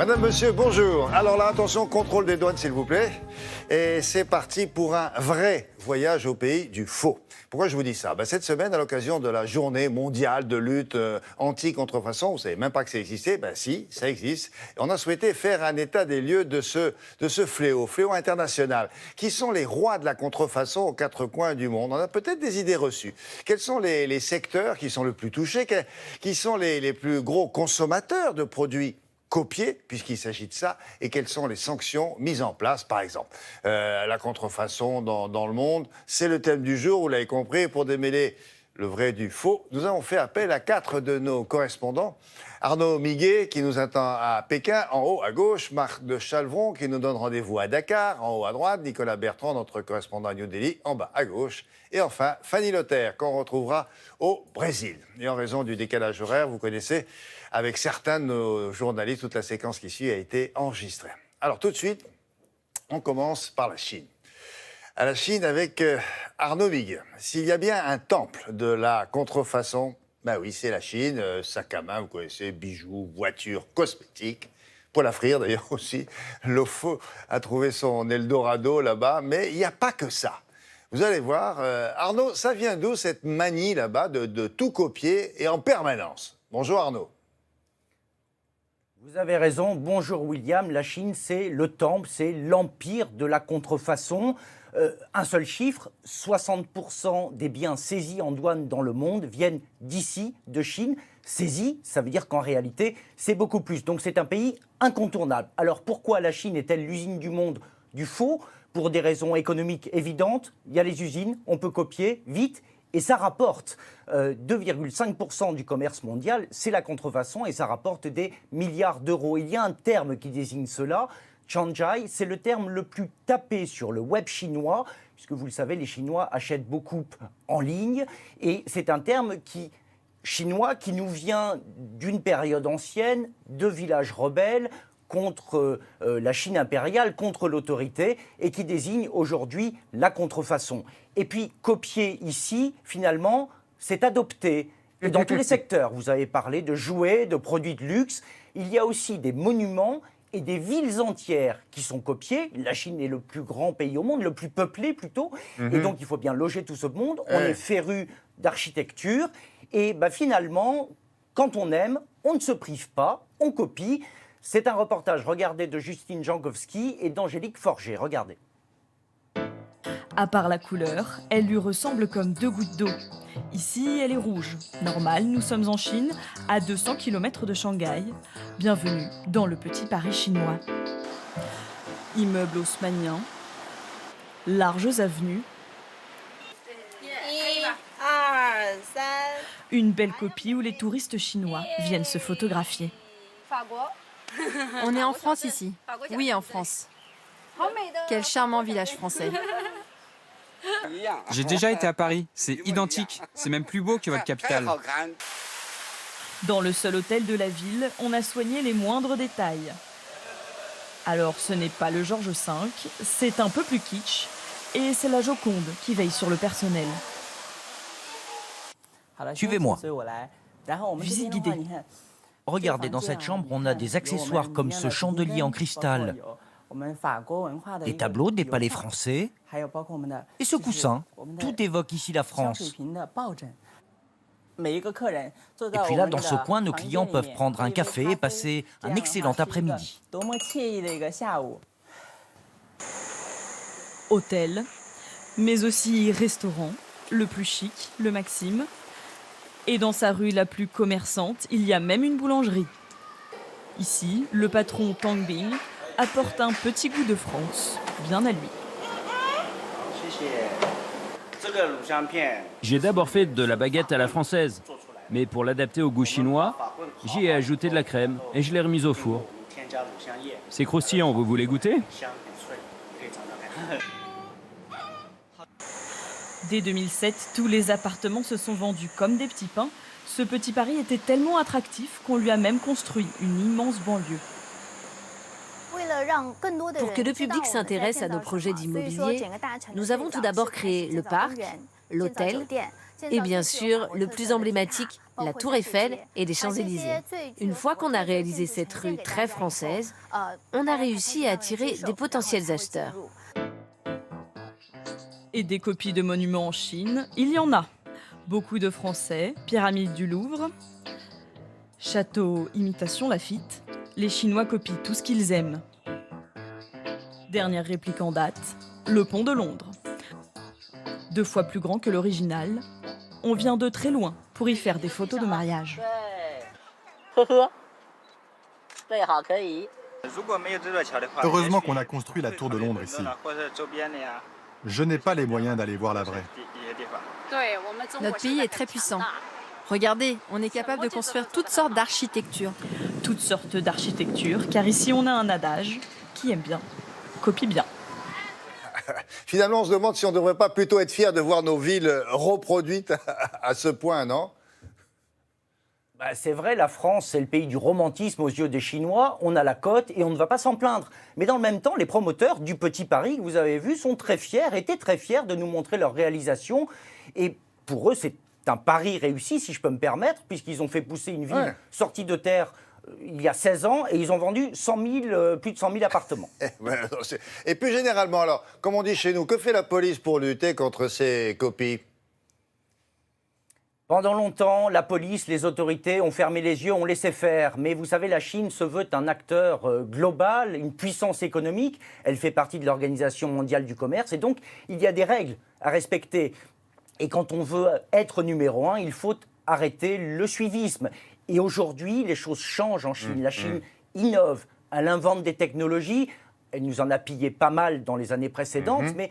Madame, monsieur, bonjour. Alors là, attention, contrôle des douanes, s'il vous plaît. Et c'est parti pour un vrai voyage au pays du faux. Pourquoi je vous dis ça? Cette semaine, à l'occasion de la journée mondiale de lutte anti-contrefaçon, vous ne savez même pas que ça existait? Si, ça existe. Et on a souhaité faire un état des lieux de ce fléau international. Qui sont les rois de la contrefaçon aux quatre coins du monde? On a peut-être des idées reçues. Quels sont les secteurs qui sont le plus touchés? Qui sont les plus gros consommateurs de produits copier, puisqu'il s'agit de ça, et quelles sont les sanctions mises en place, par exemple. La contrefaçon dans le monde, c'est le thème du jour, vous l'avez compris, pour démêler le vrai du faux. Nous avons fait appel à 4 de nos correspondants. Arnaud Miguet, qui nous attend à Pékin, en haut à gauche. Marc de Chalvron, qui nous donne rendez-vous à Dakar, en haut à droite. Nicolas Bertrand, notre correspondant à New Delhi, en bas à gauche. Et enfin, Fanny Lothaire, qu'on retrouvera au Brésil. Et en raison du décalage horaire, vous connaissez, avec certains de nos journalistes, toute la séquence qui suit a été enregistrée. Alors tout de suite, on commence par la Chine. À la Chine avec Arnaud Miguet. S'il y a bien un temple de la contrefaçon, oui, c'est la Chine. Sac à main, vous connaissez, bijoux, voitures, cosmétiques. Poêle à frire d'ailleurs aussi. L'OFO a trouvé son Eldorado là-bas. Mais il n'y a pas que ça. Vous allez voir, Arnaud, ça vient d'où cette manie là-bas de tout copier et en permanence? Bonjour Arnaud. Vous avez raison, bonjour William, la Chine c'est le temple, c'est l'empire de la contrefaçon. Un seul chiffre, 60% des biens saisis en douane dans le monde viennent d'ici, de Chine. Saisis, ça veut dire qu'en réalité c'est beaucoup plus, donc c'est un pays incontournable. Alors pourquoi la Chine est-elle l'usine du monde du faux? Pour des raisons économiques évidentes, il y a les usines, on peut copier vite. Et ça rapporte 2,5% du commerce mondial, c'est la contrefaçon et ça rapporte des milliards d'euros. Il y a un terme qui désigne cela, Changjai, c'est le terme le plus tapé sur le web chinois, puisque vous le savez, les Chinois achètent beaucoup en ligne et c'est un terme chinois qui nous vient d'une période ancienne, de villages rebelles, contre la Chine impériale, contre l'autorité, et qui désigne aujourd'hui la contrefaçon. Et puis, copier ici, finalement, c'est adopter. Et dans tous les secteurs, vous avez parlé de jouets, de produits de luxe, il y a aussi des monuments et des villes entières qui sont copiées. La Chine est le plus grand pays au monde, le plus peuplé plutôt, et donc il faut bien loger tout ce monde. On est féru d'architecture, et finalement, quand on aime, on ne se prive pas, on copie. C'est un reportage, regardez, de Justine Jankowski et d'Angélique Forger. Regardez. À part la couleur, elle lui ressemble comme 2 gouttes d'eau. Ici, elle est rouge. Normal, nous sommes en Chine, à 200 km de Shanghai. Bienvenue dans le petit Paris chinois. Immeubles haussmanniens, larges avenues. Une belle copie où les touristes chinois viennent se photographier. On est en France ici. Oui, en France. Quel charmant village français. J'ai déjà été à Paris, c'est identique, c'est même plus beau que votre capitale. Dans le seul hôtel de la ville, on a soigné les moindres détails. Alors ce n'est pas le Georges V, c'est un peu plus kitsch, et c'est la Joconde qui veille sur le personnel. Suivez-moi. Visite guidée. Regardez, dans cette chambre, on a des accessoires comme ce chandelier en cristal, des tableaux, des palais français, et ce coussin. Tout évoque ici la France. Et puis là, dans ce coin, nos clients peuvent prendre un café et passer un excellent après-midi. Hôtel, mais aussi restaurant, le plus chic, le Maxime. Et dans sa rue la plus commerçante, il y a même une boulangerie. Ici, le patron Tang Bing apporte un petit goût de France, bien à lui. J'ai d'abord fait de la baguette à la française, mais pour l'adapter au goût chinois, j'y ai ajouté de la crème et je l'ai remise au four. C'est croustillant, vous voulez goûter ? Dès 2007, tous les appartements se sont vendus comme des petits pains. Ce petit Paris était tellement attractif qu'on lui a même construit une immense banlieue. Pour que le public s'intéresse à nos projets d'immobilier, nous avons tout d'abord créé le parc, l'hôtel et bien sûr, le plus emblématique, la Tour Eiffel et les Champs-Élysées. Une fois qu'on a réalisé cette rue très française, on a réussi à attirer des potentiels acheteurs. Et des copies de monuments en Chine, il y en a. Beaucoup de Français, pyramide du Louvre, château imitation Laffitte. Les Chinois copient tout ce qu'ils aiment. Dernière réplique en date, le pont de Londres. 2 fois plus grand que l'original. On vient de très loin pour y faire des photos de mariage. Heureusement qu'on a construit la tour de Londres ici. Je n'ai pas les moyens d'aller voir la vraie. Notre pays est très puissant. Regardez, on est capable de construire toutes sortes d'architectures. Toutes sortes d'architectures, car ici on a un adage qui aime bien, copie bien. Finalement, on se demande si on ne devrait pas plutôt être fiers de voir nos villes reproduites à ce point, non? C'est vrai, la France, c'est le pays du romantisme aux yeux des Chinois. On a la cote et on ne va pas s'en plaindre. Mais dans le même temps, les promoteurs du Petit Paris, que vous avez vu, sont très fiers, étaient très fiers de nous montrer leur réalisation. Et pour eux, c'est un pari réussi, si je peux me permettre, puisqu'ils ont fait pousser une ville sortie de terre il y a 16 ans et ils ont vendu plus de 100 000 appartements. Et plus généralement, alors, comme on dit chez nous, que fait la police pour lutter contre ces copies? Pendant longtemps, la police, les autorités ont fermé les yeux, ont laissé faire. Mais vous savez, la Chine se veut un acteur global, une puissance économique. Elle fait partie de l'Organisation mondiale du commerce et donc il y a des règles à respecter. Et quand on veut être numéro 1, il faut arrêter le suivisme. Et aujourd'hui, les choses changent en Chine. La Chine innove, elle invente des technologies. Elle nous en a pillé pas mal dans les années précédentes, mais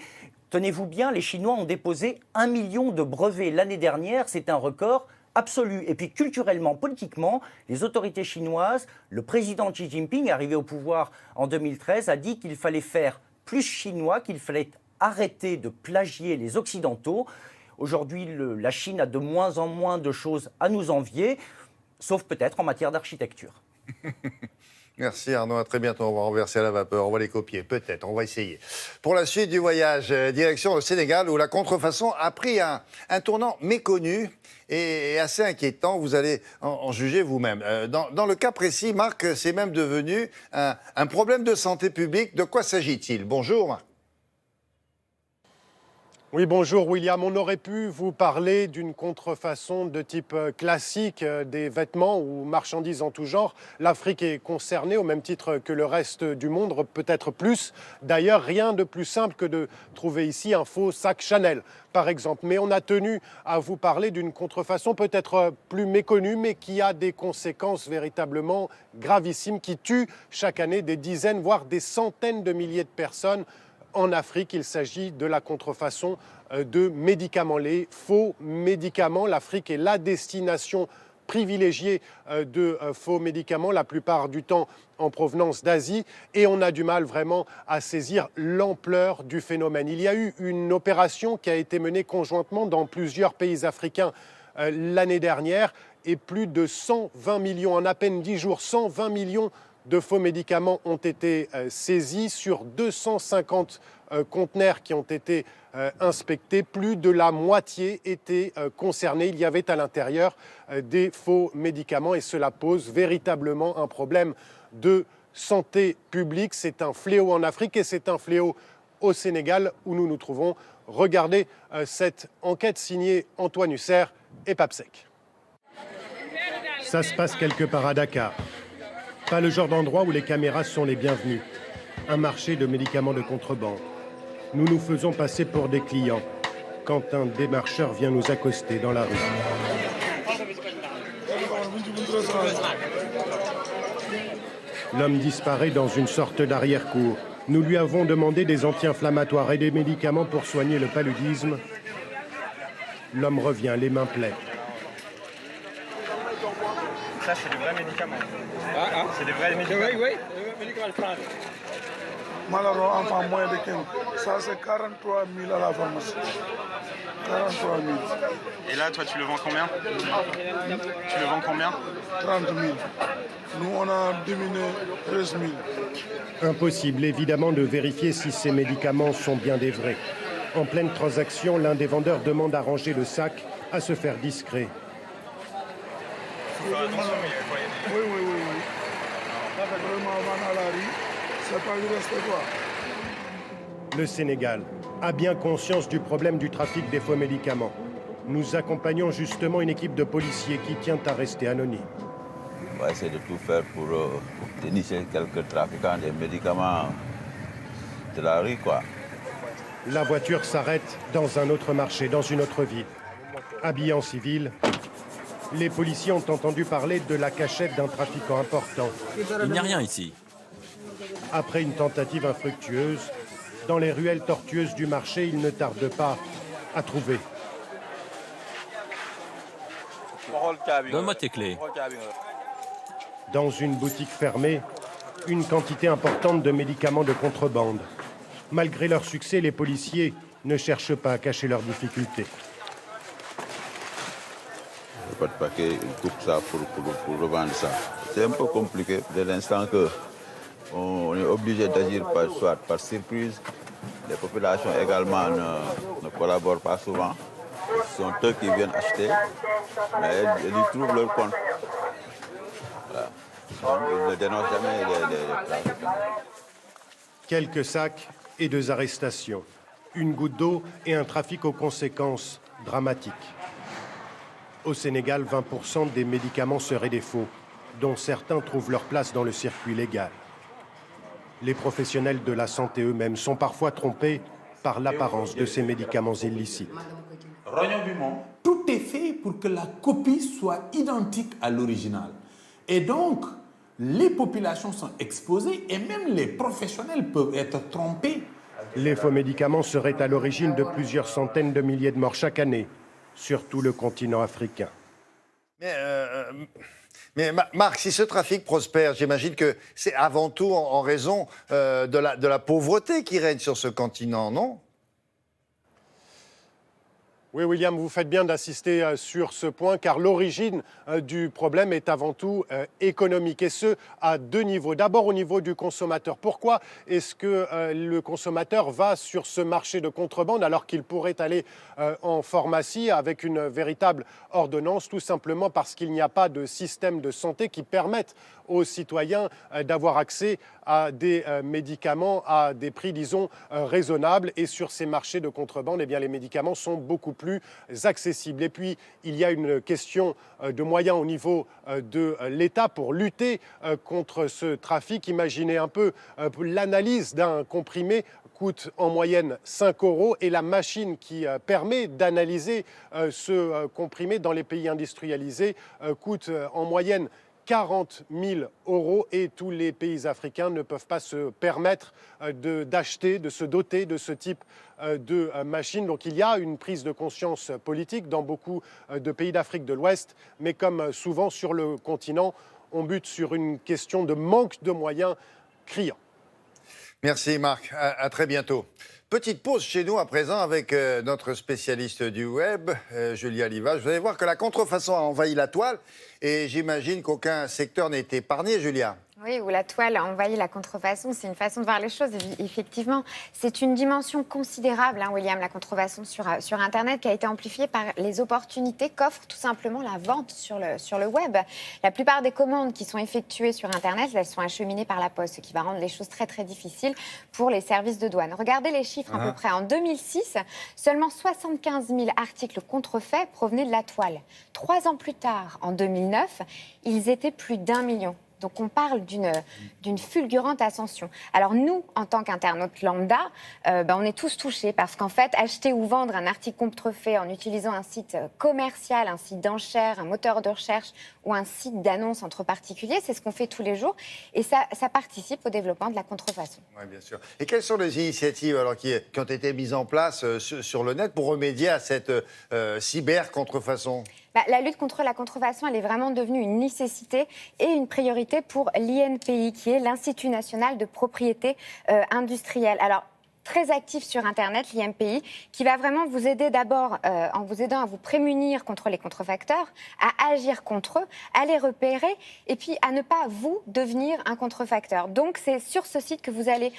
tenez-vous bien, les Chinois ont déposé 1 million de brevets l'année dernière. C'est un record absolu. Et puis culturellement, politiquement, les autorités chinoises, le président Xi Jinping, arrivé au pouvoir en 2013, a dit qu'il fallait faire plus chinois, qu'il fallait arrêter de plagier les Occidentaux. Aujourd'hui, la Chine a de moins en moins de choses à nous envier, sauf peut-être en matière d'architecture. Merci Arnaud, à très bientôt. On va renverser à la vapeur, on va les copier, peut-être, on va essayer. Pour la suite du voyage, direction le Sénégal, où la contrefaçon a pris un tournant méconnu et assez inquiétant. Vous allez en juger vous-même. Dans le cas précis, Marc, c'est même devenu un problème de santé publique. De quoi s'agit-il? Bonjour Marc. Oui, bonjour William. On aurait pu vous parler d'une contrefaçon de type classique des vêtements ou marchandises en tout genre. L'Afrique est concernée au même titre que le reste du monde, peut-être plus. D'ailleurs, rien de plus simple que de trouver ici un faux sac Chanel, par exemple. Mais on a tenu à vous parler d'une contrefaçon peut-être plus méconnue, mais qui a des conséquences véritablement gravissimes, qui tuent chaque année des dizaines, voire des centaines de milliers de personnes. En Afrique, il s'agit de la contrefaçon de médicaments, les faux médicaments. L'Afrique est la destination privilégiée de faux médicaments, la plupart du temps en provenance d'Asie, et on a du mal vraiment à saisir l'ampleur du phénomène. Il y a eu une opération qui a été menée conjointement dans plusieurs pays africains l'année dernière, et plus de 120 millions, en à peine 10 jours, 120 millions de faux médicaments ont été saisis sur 250 conteneurs qui ont été inspectés. Plus de la moitié étaient concernés. Il y avait à l'intérieur des faux médicaments et cela pose véritablement un problème de santé publique. C'est un fléau en Afrique et c'est un fléau au Sénégal où nous nous trouvons. Regardez cette enquête signée Antoine Husser et Papsec. Ça se passe quelque part à Dakar. Pas le genre d'endroit où les caméras sont les bienvenues. Un marché de médicaments de contrebande. Nous nous faisons passer pour des clients quand un démarcheur vient nous accoster dans la rue. L'homme disparaît dans une sorte d'arrière-cour. Nous lui avons demandé des anti-inflammatoires et des médicaments pour soigner le paludisme. L'homme revient les mains pleines. Ça, c'est des vrais médicaments. C'est des vrais médicaments. Oui, médicaments de France. Malheureusement, enfin, moins de 15. Ça, c'est 43 000 à la pharmacie. 43 000. Et là, toi, tu le vends combien? Tu le vends combien? 30 000. Nous, on a diminué 13 000. Impossible, évidemment, de vérifier si ces médicaments sont bien des vrais. En pleine transaction, l'un des vendeurs demande à ranger le sac, à se faire discret. Oui. Avec vraiment avant à la rue, c'est pas du respect quoi. Le Sénégal a bien conscience du problème du trafic des faux médicaments. Nous accompagnons justement une équipe de policiers qui tient à rester anonyme. On va essayer de tout faire pour dénicher quelques trafiquants des médicaments de la rue, quoi. La voiture s'arrête dans un autre marché, dans une autre ville. Habillés en civil, les policiers ont entendu parler de la cachette d'un trafiquant important. Il n'y a rien ici. Après une tentative infructueuse, dans les ruelles tortueuses du marché, il ne tarde pas à trouver. Donne-moi tes clés. Dans une boutique fermée, une quantité importante de médicaments de contrebande. Malgré leur succès, les policiers ne cherchent pas à cacher leurs difficultés. Pas de paquet, ils coupent ça pour revendre ça. C'est un peu compliqué dès l'instant qu'on est obligé d'agir soit par surprise. Les populations également ne collaborent pas souvent. Ce sont eux qui viennent acheter, mais ils trouvent leur compte. Voilà. Donc, ils ne dénoncent jamais les trafiquants. Quelques sacs et 2 arrestations. Une goutte d'eau et un trafic aux conséquences dramatiques. Au Sénégal, 20% des médicaments seraient des faux, dont certains trouvent leur place dans le circuit légal. Les professionnels de la santé eux-mêmes sont parfois trompés par l'apparence de ces médicaments illicites. Tout est fait pour que la copie soit identique à l'original. Et donc, les populations sont exposées et même les professionnels peuvent être trompés. Les faux médicaments seraient à l'origine de plusieurs centaines de milliers de morts chaque année, sur tout le continent africain. Mais Marc, si ce trafic prospère, j'imagine que c'est avant tout en raison de la pauvreté qui règne sur ce continent, non ? Oui, William, vous faites bien d'insister sur ce point, car l'origine du problème est avant tout économique, et ce, à 2 niveaux. D'abord au niveau du consommateur. Pourquoi est-ce que le consommateur va sur ce marché de contrebande alors qu'il pourrait aller en pharmacie avec une véritable ordonnance? Tout simplement parce qu'il n'y a pas de système de santé qui permette aux citoyens d'avoir accès à des médicaments à des prix, disons, raisonnables. Et sur ces marchés de contrebande, eh bien, les médicaments sont beaucoup plus accessibles. Et puis, il y a une question de moyens au niveau de l'État pour lutter contre ce trafic. Imaginez un peu l'analyse d'un comprimé coûte en moyenne 5 € et la machine qui permet d'analyser ce comprimé dans les pays industrialisés coûte en moyenne 40 000 € et tous les pays africains ne peuvent pas se permettre d'acheter, de se doter de ce type de machines. Donc il y a une prise de conscience politique dans beaucoup de pays d'Afrique de l'Ouest, mais comme souvent sur le continent, on bute sur une question de manque de moyens criant. Merci Marc, à très bientôt. Petite pause chez nous à présent avec notre spécialiste du web, Julia Livage. Vous allez voir que la contrefaçon a envahi la toile et j'imagine qu'aucun secteur n'est épargné, Julia. Oui, où la toile a envahi la contrefaçon, c'est une façon de voir les choses. Effectivement, c'est une dimension considérable, William, la contrefaçon sur Internet, qui a été amplifiée par les opportunités qu'offre tout simplement la vente sur le web. La plupart des commandes qui sont effectuées sur Internet, elles sont acheminées par la poste, ce qui va rendre les choses très très difficiles pour les services de douane. Regardez les chiffres à peu près. En 2006, seulement 75 000 articles contrefaits provenaient de la toile. 3 ans plus tard, en 2009, ils étaient plus d'1 million. Donc on parle d'une fulgurante ascension. Alors nous, en tant qu'internautes lambda, on est tous touchés parce qu'en fait, acheter ou vendre un article contrefait en utilisant un site commercial, un site d'enchères, un moteur de recherche ou un site d'annonce entre particuliers, c'est ce qu'on fait tous les jours et ça participe au développement de la contrefaçon. Oui, bien sûr. Et quelles sont les initiatives alors, qui ont été mises en place sur le net pour remédier à cette cyber-contrefaçon ? La lutte contre la contrefaçon, elle est vraiment devenue une nécessité et une priorité pour l'INPI, qui est l'Institut national de propriété industrielle. Alors, très actif sur Internet, l'IMPI, qui va vraiment vous aider d'abord en vous aidant à vous prémunir contre les contrefacteurs, à agir contre eux, à les repérer et puis à ne pas vous devenir un contrefacteur. Donc c'est sur ce site que vous allez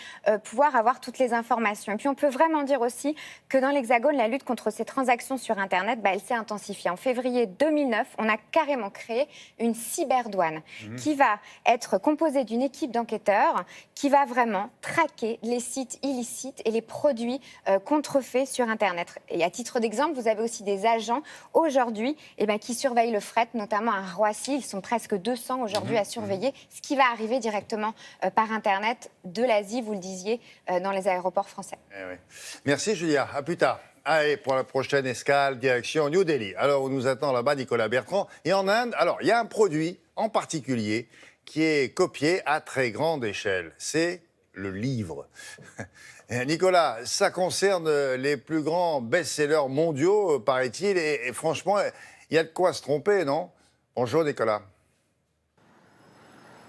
pouvoir avoir toutes les informations. Et puis on peut vraiment dire aussi que dans l'Hexagone, la lutte contre ces transactions sur Internet, elle s'est intensifiée. En février 2009, on a carrément créé une cyberdouane qui va être composée d'une équipe d'enquêteurs qui va vraiment traquer les sites illicites et les produits contrefaits sur Internet. Et à titre d'exemple, vous avez aussi des agents aujourd'hui qui surveillent le fret, notamment à Roissy. Ils sont presque 200 aujourd'hui à surveiller ce qui va arriver directement par Internet de l'Asie, vous le disiez, dans les aéroports français. Eh oui. Merci Julia, à plus tard. Allez, pour la prochaine escale, direction New Delhi. Alors, on nous attend là-bas Nicolas Bertrand. Et en Inde, alors, il y a un produit en particulier qui est copié à très grande échelle. C'est le livre. Nicolas, ça concerne les plus grands best-sellers mondiaux, paraît-il. Et franchement, il y a de quoi se tromper, non? Bonjour Nicolas.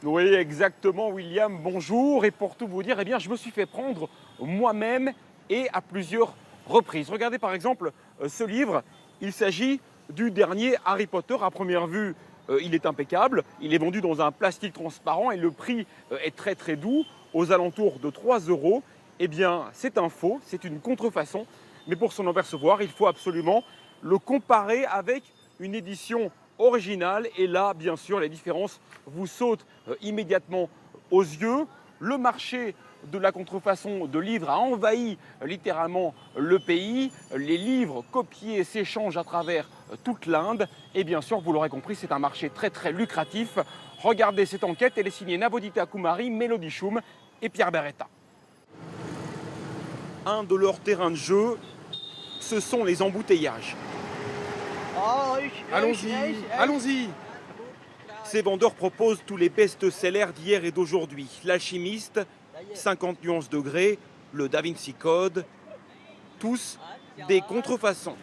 Oui, exactement, William. Bonjour. Et pour tout vous dire, je me suis fait prendre moi-même et à plusieurs reprises. Regardez par exemple ce livre. Il s'agit du dernier Harry Potter. À première vue, il est impeccable. Il est vendu dans un plastique transparent et le prix est très très doux, aux alentours de 3 €. Eh bien, c'est un faux, c'est une contrefaçon. Mais pour s'en apercevoir, il faut absolument le comparer avec une édition originale. Et là, bien sûr, les différences vous sautent immédiatement aux yeux. Le marché de la contrefaçon de livres a envahi littéralement le pays. Les livres copiés s'échangent à travers toute l'Inde. Et bien sûr, vous l'aurez compris, c'est un marché très très lucratif. Regardez cette enquête, elle est signée Navodita Kumari, Mélodie Choum et Pierre Beretta. Un de leurs terrains de jeu, ce sont les embouteillages. Allons-y, allons-y. Ces vendeurs proposent tous les best-sellers d'hier et d'aujourd'hui. L'Alchimiste, 50 nuances degrés, le Da Vinci Code, tous des contrefaçons.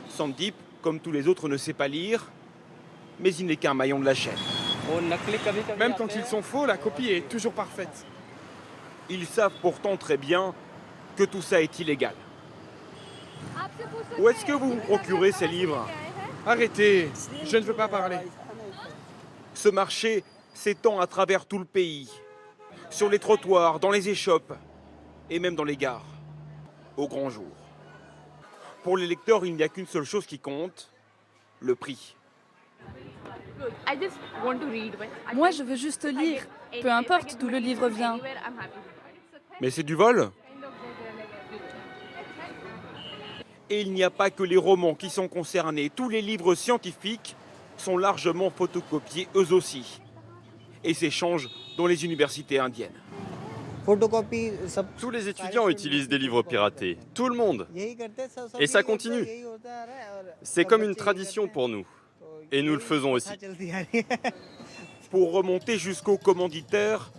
Sandeep, comme tous les autres, ne sait pas lire, mais il n'est qu'un maillon de la chaîne. Même quand ils sont faux, la copie est toujours parfaite. Ils savent pourtant très bien que tout ça est illégal. Où est-ce que vous vous procurez ces livres? Arrêtez, je ne veux pas parler. Ce marché s'étend à travers tout le pays, sur les trottoirs, dans les échoppes et même dans les gares, au grand jour. Pour les lecteurs, il n'y a qu'une seule chose qui compte, le prix. Moi, je veux juste lire, peu importe d'où le livre vient. Mais c'est du vol? Et il n'y a pas que les romans qui sont concernés. Tous les livres scientifiques sont largement photocopiés eux aussi et s'échangent dans les universités indiennes. Tous les étudiants utilisent des livres piratés, tout le monde. Et ça continue. C'est comme une tradition pour nous. Et nous le faisons aussi. Pour remonter jusqu'au commanditaire,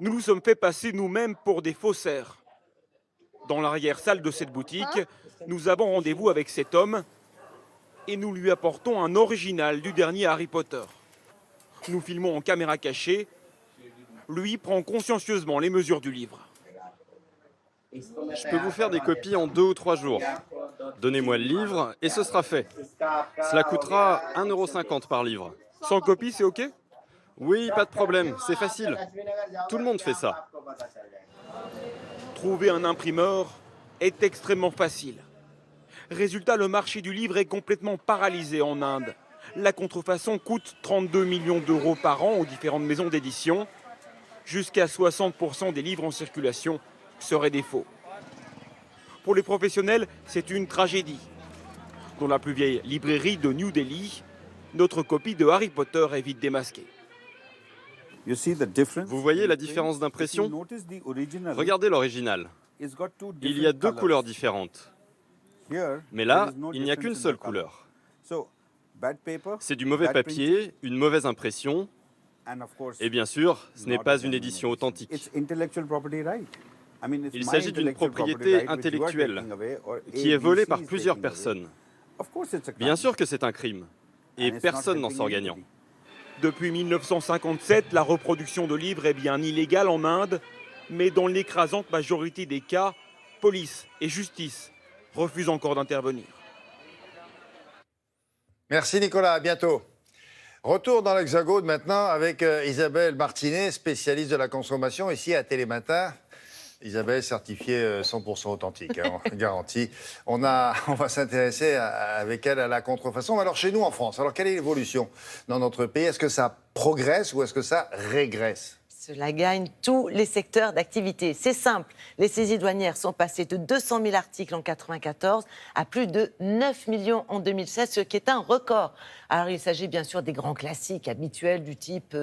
nous nous sommes fait passer nous-mêmes pour des faussaires. Dans l'arrière-salle de cette boutique, nous avons rendez-vous avec cet homme et nous lui apportons un original du dernier Harry Potter. Nous filmons en caméra cachée. Lui prend consciencieusement les mesures du livre. Je peux vous faire des copies en 2 ou 3 jours. Donnez-moi le livre et ce sera fait. Cela coûtera 1,50 € par livre. Sans copie, c'est OK? Oui, pas de problème, c'est facile. Tout le monde fait ça. Trouver un imprimeur est extrêmement facile. Résultat, le marché du livre est complètement paralysé en Inde. La contrefaçon coûte 32 millions d'euros par an aux différentes maisons d'édition. Jusqu'à 60% des livres en circulation seraient des faux. Pour les professionnels, c'est une tragédie. Dans la plus vieille librairie de New Delhi, notre copie de Harry Potter est vite démasquée. Vous voyez la différence d'impression? Regardez l'original. Il y a 2 couleurs différentes. Mais là, il n'y a qu'une seule couleur. C'est du mauvais papier, une mauvaise impression. Et bien sûr, ce n'est pas une édition authentique. Il s'agit d'une propriété intellectuelle qui est volée par plusieurs personnes. Bien sûr que c'est un crime, et personne n'en sort gagnant. Depuis 1957, la reproduction de livres est bien illégale en Inde, mais dans l'écrasante majorité des cas, police et justice refusent encore d'intervenir. Merci Nicolas, à bientôt. Retour dans l'Hexagone maintenant avec Isabelle Martinet, spécialiste de la consommation ici à Télématin. Isabelle, certifiée 100% authentique, hein, garantie. On va s'intéresser avec elle à la contrefaçon. Alors chez nous en France, alors quelle est l'évolution dans notre pays? Est-ce que ça progresse ou est-ce que ça régresse? Cela gagne tous les secteurs d'activité. C'est simple, les saisies douanières sont passées de 200 000 articles en 1994 à plus de 9 millions en 2016, ce qui est un record. Alors il s'agit bien sûr des grands classiques habituels du type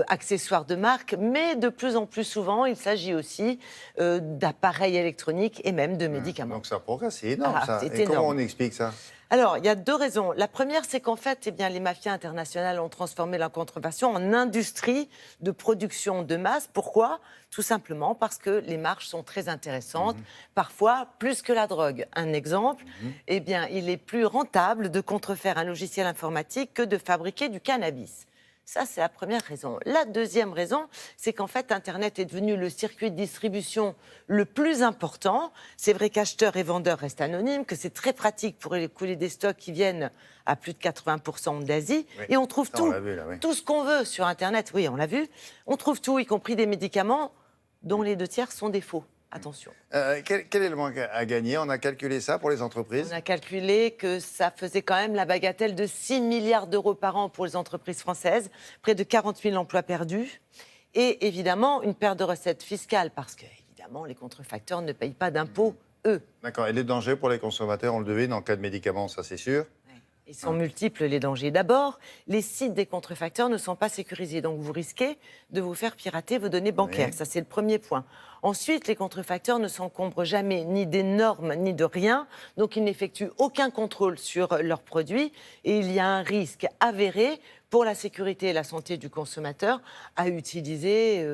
accessoires de marque, mais de plus en plus souvent, il s'agit aussi d'appareils électroniques et même de médicaments. Donc ça progresse, c'est énorme ça. C'est Et énorme. comment on explique ça? Alors, il y a deux raisons. La première, c'est qu'en fait, les mafias internationales ont transformé la contrefaçon en industrie de production de masse. Pourquoi? Tout simplement parce que les marges sont très intéressantes, parfois plus que la drogue. Un exemple, il est plus rentable de contrefaire un logiciel informatique que de fabriquer du cannabis. Ça, c'est la première raison. La deuxième raison, c'est qu'en fait, Internet est devenu le circuit de distribution le plus important. C'est vrai qu'acheteurs et vendeurs restent anonymes, que c'est très pratique pour écouler des stocks qui viennent à plus de 80% d'Asie. Oui. Et on trouve tout, tout ce qu'on veut sur Internet. Oui, on l'a vu. On trouve tout, y compris des médicaments dont les 2 tiers sont des faux. Attention. Quel est le manque à gagner? On a calculé ça pour les entreprises? On a calculé que ça faisait quand même la bagatelle de 6 milliards d'euros par an pour les entreprises françaises, près de 40 000 emplois perdus et évidemment une perte de recettes fiscales parce que, évidemment, les contrefacteurs ne payent pas d'impôts, eux. D'accord. Et les dangers pour les consommateurs, on le devine, en cas de médicaments, ça c'est sûr? Ils sont multiples, les dangers. D'abord, les sites des contrefacteurs ne sont pas sécurisés. Donc, vous risquez de vous faire pirater vos données bancaires. Oui. Ça, c'est le premier point. Ensuite, les contrefacteurs ne s'encombrent jamais ni des normes, ni de rien. Donc, ils n'effectuent aucun contrôle sur leurs produits. Et il y a un risque avéré pour la sécurité et la santé du consommateur à utiliser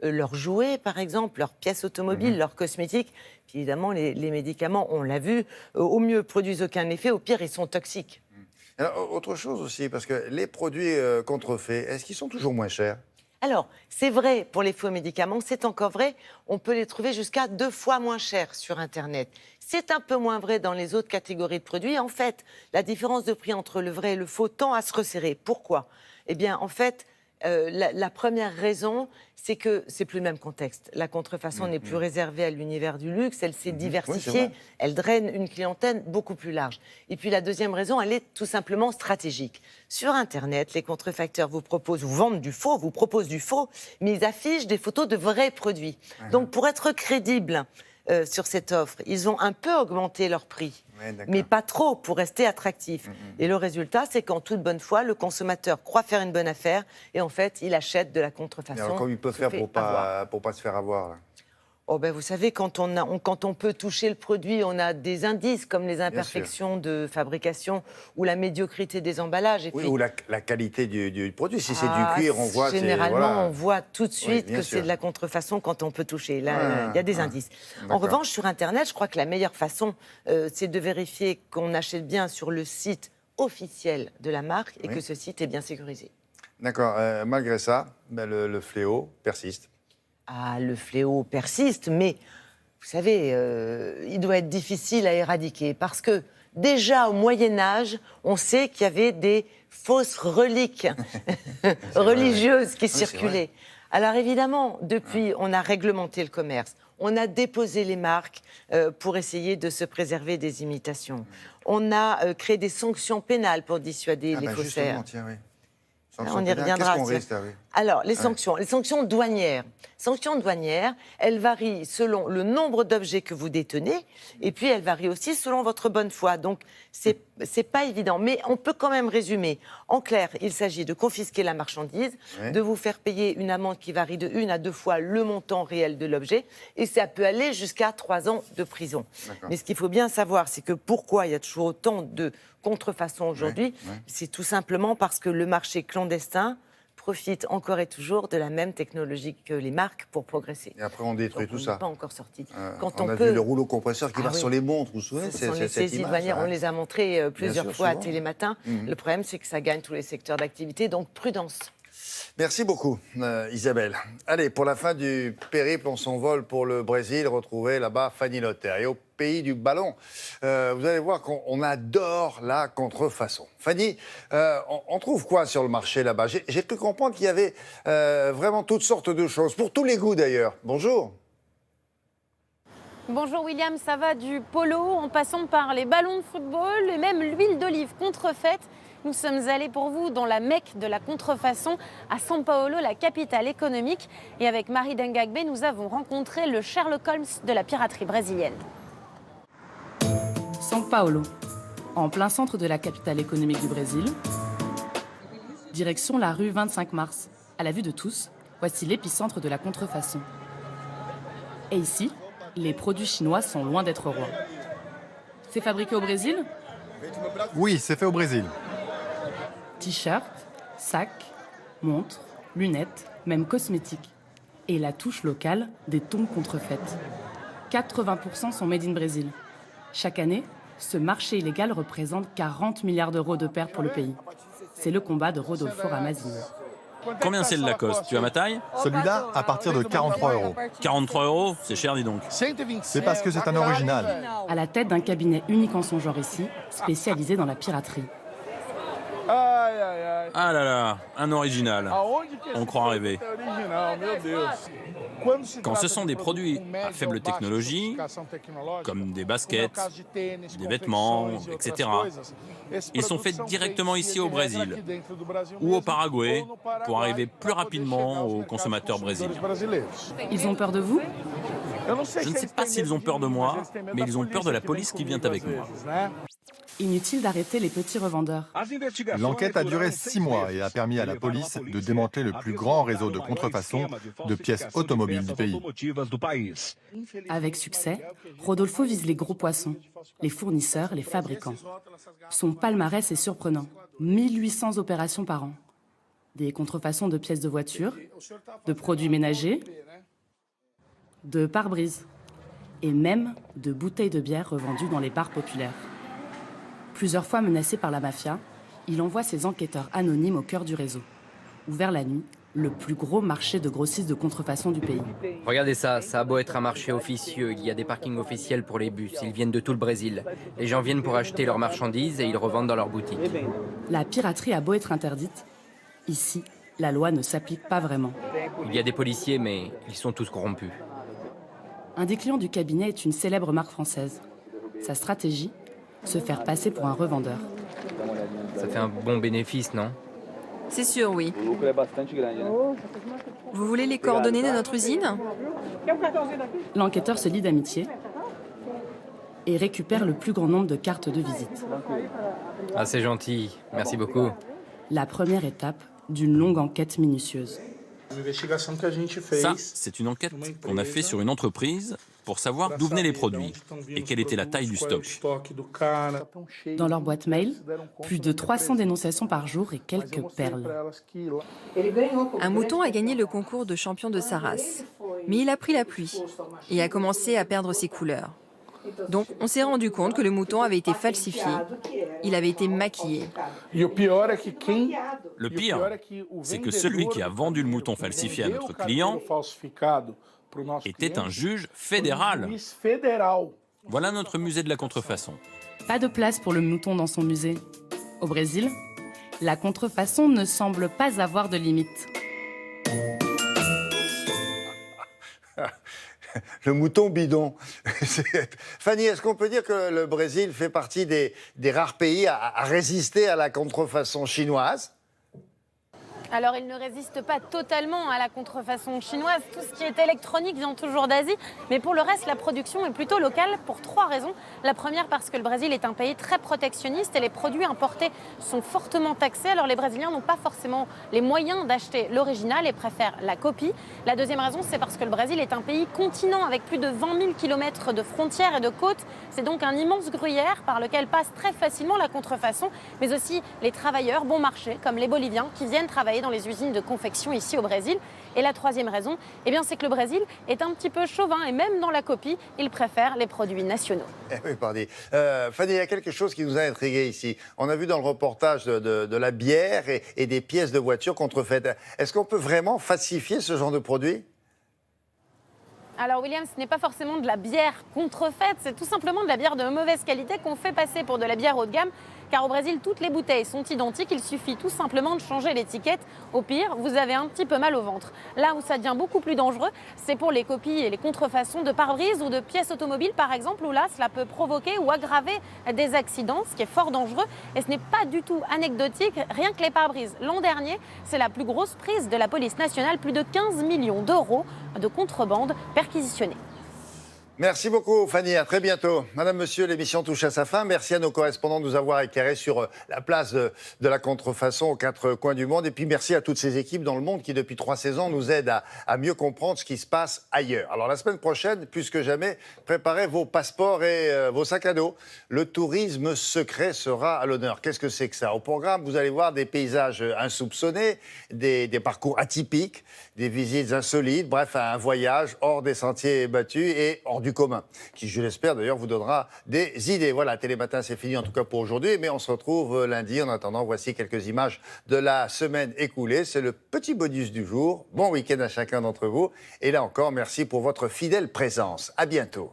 leurs jouets, par exemple, leurs pièces automobiles, leurs cosmétiques. Puis, évidemment, les médicaments, on l'a vu, au mieux, produisent aucun effet. Au pire, ils sont toxiques. Alors, autre chose aussi, parce que les produits contrefaits, est-ce qu'ils sont toujours moins chers? Alors, c'est vrai pour les faux médicaments, c'est encore vrai, on peut les trouver jusqu'à 2 fois moins chers sur Internet. C'est un peu moins vrai dans les autres catégories de produits. En fait, la différence de prix entre le vrai et le faux tend à se resserrer. Pourquoi? Eh bien, en fait, la première raison, c'est que c'est plus le même contexte. La contrefaçon n'est plus réservée à l'univers du luxe, elle s'est diversifiée, elle draine une clientèle beaucoup plus large. Et puis la deuxième raison, elle est tout simplement stratégique. Sur Internet, les contrefacteurs vous vendent du faux, vous proposent du faux, mais ils affichent des photos de vrais produits. Donc pour être crédibles sur cette offre, ils ont un peu augmenté leur prix. Mais pas trop pour rester attractif. Et le résultat, c'est qu'en toute bonne foi, le consommateur croit faire une bonne affaire et en fait, il achète de la contrefaçon. Alors, comment il peut faire pour pas se faire avoir là? Oh ben vous savez, quand on peut toucher le produit, on a des indices comme les imperfections de fabrication ou la médiocrité des emballages. Et oui, puis, ou la qualité du produit. Si c'est du cuir, on voit... Généralement, on voit tout de suite que c'est de la contrefaçon quand on peut toucher. Là, il y a des indices. En revanche, sur Internet, je crois que la meilleure façon, c'est de vérifier qu'on achète bien sur le site officiel de la marque et que ce site est bien sécurisé. D'accord. Malgré ça, le fléau persiste. Ah, le fléau persiste, mais vous savez, il doit être difficile à éradiquer parce que déjà au Moyen-Âge, on sait qu'il y avait des fausses reliques religieuses qui circulaient. Alors évidemment, depuis, on a réglementé le commerce, on a déposé les marques pour essayer de se préserver des imitations. On a créé des sanctions pénales pour dissuader les faussaires. On y reviendra. Alors, les sanctions douanières. Sanctions douanières, elles varient selon le nombre d'objets que vous détenez et puis elles varient aussi selon votre bonne foi. Donc, c'est pas évident. Mais on peut quand même résumer. En clair, il s'agit de confisquer la marchandise, de vous faire payer une amende qui varie de 1 à 2 fois le montant réel de l'objet et ça peut aller jusqu'à 3 ans de prison. Mais ce qu'il faut bien savoir, c'est que pourquoi il y a toujours autant de contrefaçon aujourd'hui, c'est tout simplement parce que le marché clandestin profite encore et toujours de la même technologie que les marques pour progresser. Et après, on détruit tout ça. On n'est pas encore sorti. Quand on a vu le rouleau compresseur qui va sur les montres, vous vous souvenez? Ce sont les saisies douanières, on les a montrées plusieurs fois à Télématin. Le problème, c'est que ça gagne tous les secteurs d'activité, donc prudence. Merci beaucoup, Isabelle. Allez, pour la fin du périple, on s'envole pour le Brésil, retrouver là-bas Fanny Notter. Et au pays du ballon, vous allez voir qu'on adore la contrefaçon. Fanny, on trouve quoi sur le marché là-bas? J'ai pu comprendre qu'il y avait vraiment toutes sortes de choses, pour tous les goûts d'ailleurs. Bonjour. Bonjour William, ça va du polo en passant par les ballons de football et même l'huile d'olive contrefaite. Nous sommes allés pour vous dans la Mecque de la contrefaçon à São Paulo, la capitale économique. Et avec Marie Dengagbe, nous avons rencontré le Sherlock Holmes de la piraterie brésilienne. São Paulo, en plein centre de la capitale économique du Brésil. Direction la rue 25 Mars. À la vue de tous, voici l'épicentre de la contrefaçon. Et ici, les produits chinois sont loin d'être rois. C'est fabriqué au Brésil? Oui, c'est fait au Brésil. T-shirt, sacs, montres, lunettes, même cosmétiques. Et la touche locale, des tombes contrefaites. 80% sont made in Brésil. Chaque année, ce marché illégal représente 40 milliards d'euros de pertes pour le pays. C'est le combat de Rodolfo Ramazzini. Combien c'est le Lacoste? Tu as ma taille? Celui-là, à partir de 43 €. 43 €? C'est cher, dis donc. C'est parce que c'est un original. À la tête d'un cabinet unique en son genre ici, spécialisé dans la piraterie. Ah là là, un original. On croit rêver. Quand ce sont des produits à faible technologie, comme des baskets, des vêtements, etc., ils sont faits directement ici au Brésil ou au Paraguay pour arriver plus rapidement aux consommateurs brésiliens. Ils ont peur de vous? Je ne sais pas s'ils ont peur de moi, mais ils ont peur de la police qui vient avec moi. Inutile d'arrêter les petits revendeurs. L'enquête a duré 6 mois et a permis à la police de démanteler le plus grand réseau de contrefaçon de pièces automobiles du pays. Avec succès, Rodolfo vise les gros poissons, les fournisseurs, les fabricants. Son palmarès est surprenant. 1800 opérations par an. Des contrefaçons de pièces de voiture, de produits ménagers, de pare-brise et même de bouteilles de bière revendues dans les bars populaires. Plusieurs fois menacé par la mafia, il envoie ses enquêteurs anonymes au cœur du réseau. Ouvert la nuit, le plus gros marché de grossistes de contrefaçon du pays. Regardez ça, ça a beau être un marché officieux, il y a des parkings officiels pour les bus, ils viennent de tout le Brésil. Les gens viennent pour acheter leurs marchandises et ils revendent dans leurs boutiques. La piraterie a beau être interdite, ici, la loi ne s'applique pas vraiment. Il y a des policiers, mais ils sont tous corrompus. Un des clients du cabinet est une célèbre marque française. Sa stratégie, se faire passer pour un revendeur. Ça fait un bon bénéfice, non? C'est sûr, oui. Vous voulez les coordonnées de notre usine? L'enquêteur se lie d'amitié et récupère le plus grand nombre de cartes de visite. Ah, c'est gentil. Merci beaucoup. La première étape d'une longue enquête minutieuse. Ça, c'est une enquête qu'on a fait sur une entreprise pour savoir d'où venaient les produits et quelle était la taille du stock. Dans leur boîte mail, plus de 300 dénonciations par jour et quelques perles. Un mouton a gagné le concours de champion de sa race, mais il a pris la pluie et a commencé à perdre ses couleurs. Donc, on s'est rendu compte que le mouton avait été falsifié, il avait été maquillé. Le pire, c'est que celui qui a vendu le mouton falsifié à notre client était un juge fédéral. Voilà notre musée de la contrefaçon. Pas de place pour le mouton dans son musée. Au Brésil, la contrefaçon ne semble pas avoir de limite. Le mouton bidon. Fanny, est-ce qu'on peut dire que le Brésil fait partie des rares pays à résister à la contrefaçon chinoise ? Alors, il ne résiste pas totalement à la contrefaçon chinoise. Tout ce qui est électronique vient toujours d'Asie. Mais pour le reste, la production est plutôt locale pour 3 raisons. La première, parce que le Brésil est un pays très protectionniste et les produits importés sont fortement taxés. Alors, les Brésiliens n'ont pas forcément les moyens d'acheter l'original et préfèrent la copie. La deuxième raison, c'est parce que le Brésil est un pays continent avec plus de 20 000 km de frontières et de côtes. C'est donc un immense gruyère par lequel passe très facilement la contrefaçon, mais aussi les travailleurs bon marché, comme les Boliviens, qui viennent travailler travailler dans les usines de confection ici au Brésil. Et la troisième raison, eh bien, c'est que le Brésil est un petit peu chauvin et même dans la copie, il préfère les produits nationaux. Oui, pardon. Fanny, il y a quelque chose qui nous a intrigués ici. On a vu dans le reportage de la bière et des pièces de voitures contrefaites. Est-ce qu'on peut vraiment falsifier ce genre de produit ? Alors William, ce n'est pas forcément de la bière contrefaite, c'est tout simplement de la bière de mauvaise qualité qu'on fait passer pour de la bière haut de gamme. Car au Brésil, toutes les bouteilles sont identiques, il suffit tout simplement de changer l'étiquette. Au pire, vous avez un petit peu mal au ventre. Là où ça devient beaucoup plus dangereux, c'est pour les copies et les contrefaçons de pare-brise ou de pièces automobiles, par exemple, où là, cela peut provoquer ou aggraver des accidents, ce qui est fort dangereux. Et ce n'est pas du tout anecdotique, rien que les pare-brises. L'an dernier, c'est la plus grosse prise de la police nationale, plus de 15 millions d'euros de contrebande perquisitionnée. Merci beaucoup, Fanny. À très bientôt. Madame, Monsieur, l'émission touche à sa fin. Merci à nos correspondants de nous avoir éclairés sur la place de la contrefaçon aux quatre coins du monde. Et puis merci à toutes ces équipes dans le monde qui, depuis 3 saisons, nous aident à mieux comprendre ce qui se passe ailleurs. Alors, la semaine prochaine, plus que jamais, préparez vos passeports et vos sacs à dos. Le tourisme secret sera à l'honneur. Qu'est-ce que c'est que ça ? Au programme, vous allez voir des paysages insoupçonnés, des parcours atypiques, des visites insolites, bref, un voyage hors des sentiers battus et hors du commun, qui, je l'espère d'ailleurs, vous donnera des idées. Voilà, Télématin, c'est fini en tout cas pour aujourd'hui, mais on se retrouve lundi. En attendant, voici quelques images de la semaine écoulée. C'est le petit bonus du jour. Bon week-end à chacun d'entre vous. Et là encore, merci pour votre fidèle présence. À bientôt.